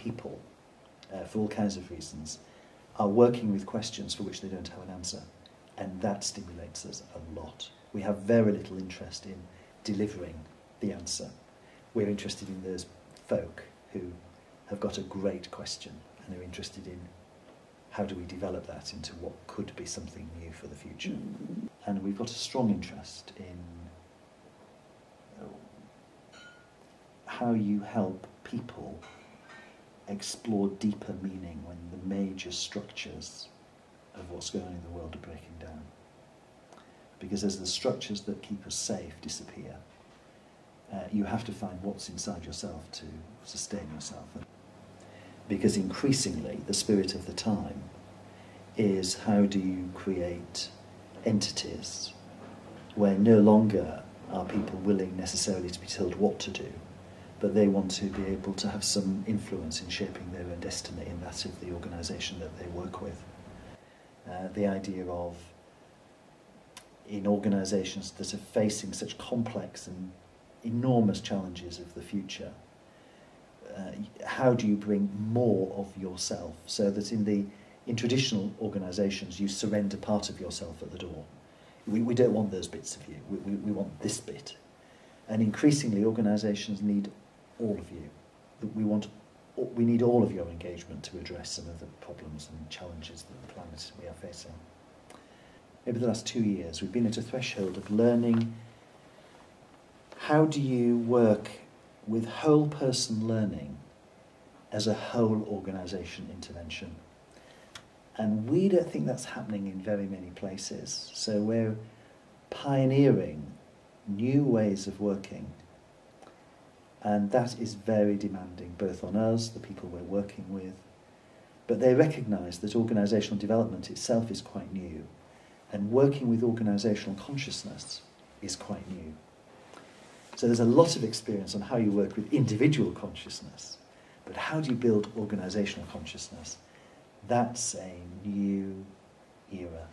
people, for all kinds of reasons, are working with questions for which they don't have an answer. And that stimulates us a lot. We have very little interest in delivering the answer. We're interested in those folk who have got a great question and are interested in how do we develop that into what could be something new for the future. And we've got a strong interest in how you help people explore deeper meaning when the major structures of what's going on in the world are breaking down. Because as the structures that keep us safe disappear, you have to find what's inside yourself to sustain yourself. Because increasingly the spirit of the time is how do you create entities where no longer are people willing necessarily to be told what to do, but they want to be able to have some influence in shaping their own destiny and that of the organisation that they work with. The idea of, in organisations that are facing such complex and enormous challenges of the future, how do you bring more of yourself so that in traditional organisations you surrender part of yourself at the door. We don't want those bits of you, we want this bit. And increasingly organisations need all of you. We need all of your engagement to address some of the problems and challenges that the planet we are facing. Over the last 2 years we've been at a threshold of learning how do you work with whole person learning as a whole organisation intervention. And we don't think that's happening in very many places. So we're pioneering new ways of working. And that is very demanding, both on us, the people we're working with, but they recognise that organisational development itself is quite new, and working with organisational consciousness is quite new. So there's a lot of experience on how you work with individual consciousness, but how do you build organisational consciousness? That's a new era.